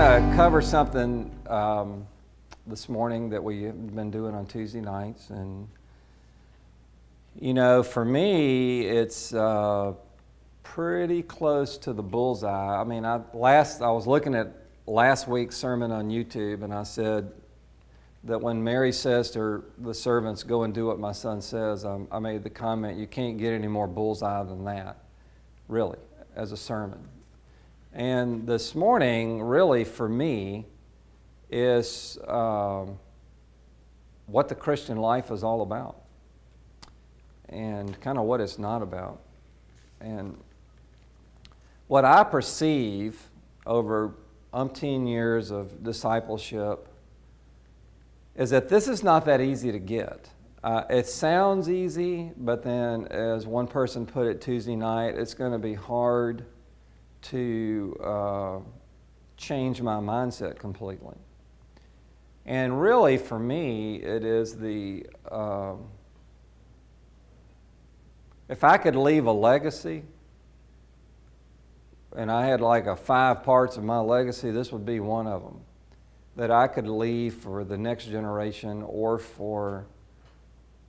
to cover something this morning that we've been doing on Tuesday nights. And, you know, for me, it's pretty close to the bullseye. I mean, I was looking at last week's sermon on YouTube, and I said that when Mary says to the servants, "Go and do what my son says," I made the comment, you can't get any more bullseye than that, really, as a sermon. And this morning, really, for me, is what the Christian life is all about and kind of what it's not about. And what I perceive over umpteen years of discipleship is that this is not that easy to get. It sounds easy, but then, as one person put it Tuesday night, it's going to be hard to change my mindset completely. And really, for me, it is if I could leave a legacy, and I had like 5 parts of my legacy, this would be one of them, that I could leave for the next generation or for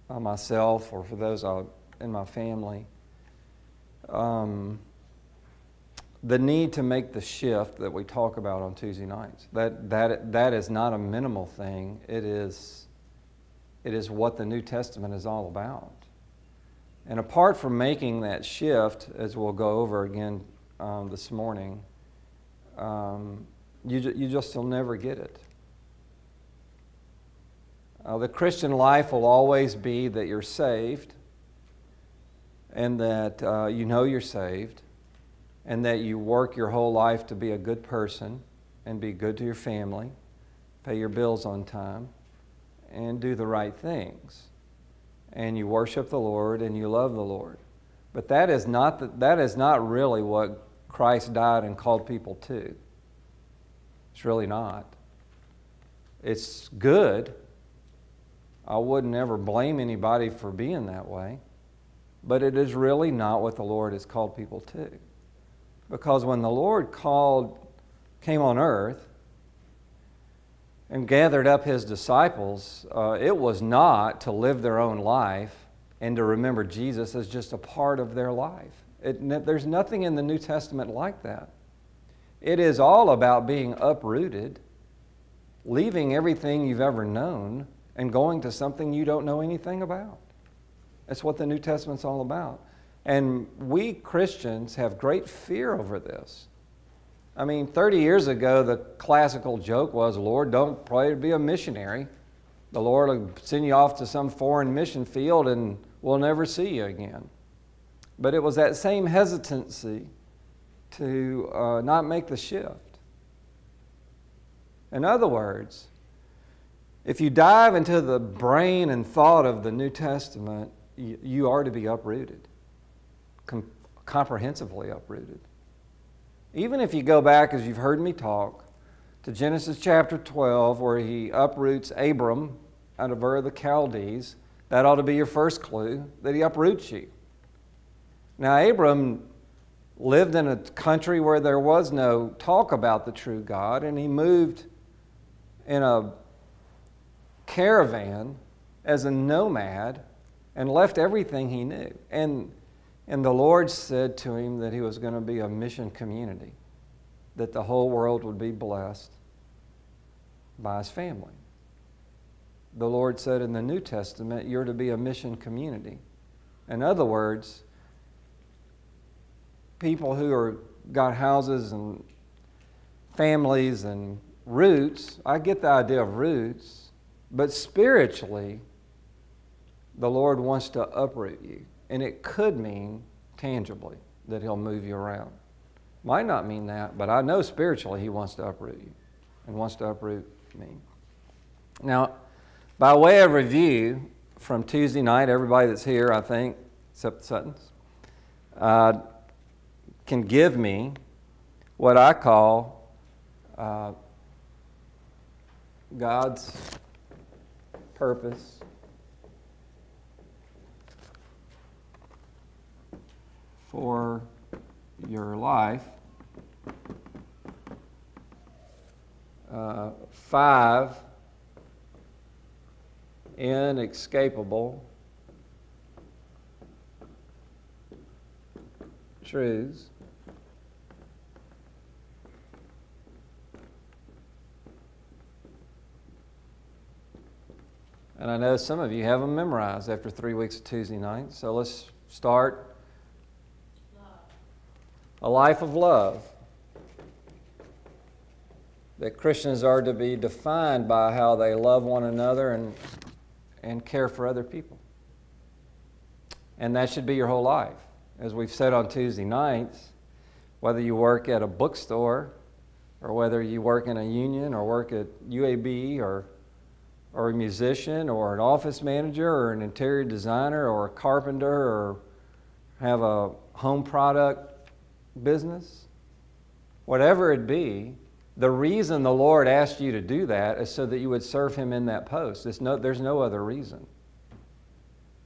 myself or for those in my family. The need to make the shift that we talk about on Tuesday nights. That is not a minimal thing. It is what the New Testament is all about. And apart from making that shift, as we'll go over again this morning, you just will never get it. The Christian life will always be that you're saved, and that you know you're saved, and that you work your whole life to be a good person and be good to your family, pay your bills on time, and do the right things. And you worship the Lord and you love the Lord. But that is not really what Christ died and called people to. It's really not. It's good. I wouldn't ever blame anybody for being that way. But it is really not what the Lord has called people to. Because when the Lord came on earth and gathered up His disciples, it was not to live their own life and to remember Jesus as just a part of their life. There's nothing in the New Testament like that. It is all about being uprooted, leaving everything you've ever known, and going to something you don't know anything about. That's what the New Testament's all about. And we Christians have great fear over this. I mean, 30 years ago, the classical joke was, "Lord, don't pray to be a missionary. The Lord will send you off to some foreign mission field and we'll never see you again." But it was that same hesitancy to not make the shift. In other words, if you dive into the brain and thought of the New Testament, you are to be uprooted. Comprehensively uprooted. Even if you go back, as you've heard me talk, to Genesis chapter 12, where He uproots Abram out of Ur of the Chaldees, that ought to be your first clue that He uproots you. Now, Abram lived in a country where there was no talk about the true God, and he moved in a caravan as a nomad and left everything he knew. And the Lord said to him that he was going to be a mission community, that the whole world would be blessed by his family. The Lord said in the New Testament, you're to be a mission community. In other words, people who got houses and families and roots, I get the idea of roots, but spiritually, the Lord wants to uproot you. And it could mean tangibly that He'll move you around. Might not mean that, but I know spiritually He wants to uproot you and wants to uproot me. Now, by way of review from Tuesday night, everybody that's here, I think, except the Suttons, can give me what I call God's purpose for your life 5 inescapable truths and I know some of you have them memorized after 3 weeks of Tuesday night. So let's start. A life of love. That Christians are to be defined by how they love one another and care for other people. And that should be your whole life. As we've said on Tuesday nights, whether you work at a bookstore or whether you work in a union or work at UAB or a musician or an office manager or an interior designer or a carpenter or have a home product business, whatever it be, the reason the Lord asked you to do that is so that you would serve Him in that post. There's no other reason.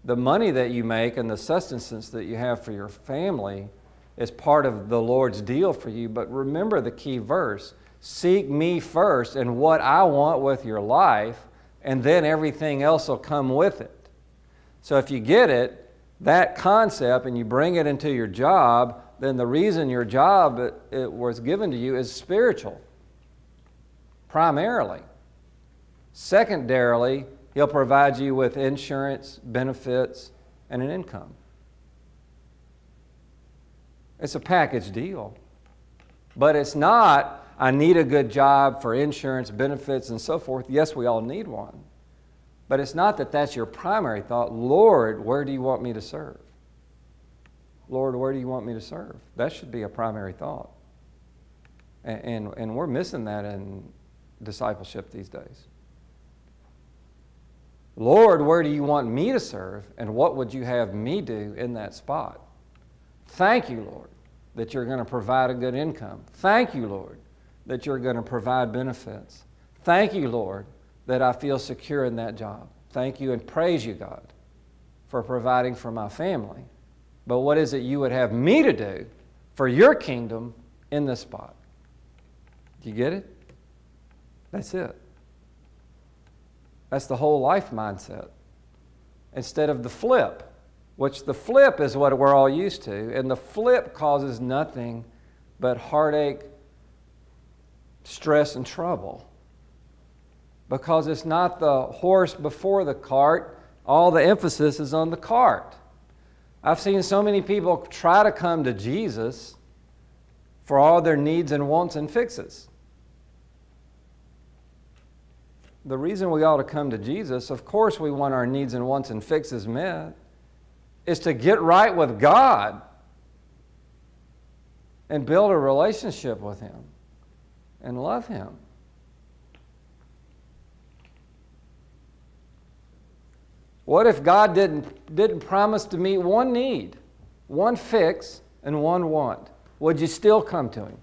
The money that you make and the sustenance that you have for your family is part of the Lord's deal for you. But remember the key verse, seek me first and what I want with your life, and then everything else will come with it. So if you get it, that concept, and you bring it into your job, then the reason your job it was given to you is spiritual. Primarily. Secondarily, He'll provide you with insurance, benefits, and an income. It's a package deal. But it's not, I need a good job for insurance, benefits, and so forth. Yes, we all need one. But it's not that that's your primary thought. Lord, where do you want me to serve? Lord, where do you want me to serve? That should be a primary thought. And we're missing that in discipleship these days. Lord, where do you want me to serve, and what would you have me do in that spot? Thank you, Lord, that you're going to provide a good income. Thank you, Lord, that you're going to provide benefits. Thank you, Lord, that I feel secure in that job. Thank you and praise you, God, for providing for my family. But what is it you would have me to do for your kingdom in this spot? Do you get it? That's it. That's the whole life mindset. Instead of the flip, which the flip is what we're all used to, and the flip causes nothing but heartache, stress, and trouble. Because it's not the horse before the cart, all the emphasis is on the cart. I've seen so many people try to come to Jesus for all their needs and wants and fixes. The reason we ought to come to Jesus, of course we want our needs and wants and fixes met, is to get right with God and build a relationship with Him and love Him. What if God didn't promise to meet one need, one fix, and one want? Would you still come to Him?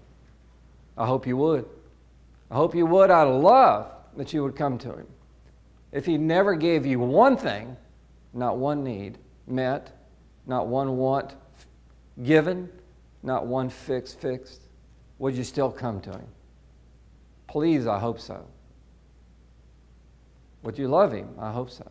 I hope you would. I hope you would out of love that you would come to Him. If He never gave you one thing, not one need met, not one want given, not one fix fixed, would you still come to Him? Please, I hope so. Would you love Him? I hope so.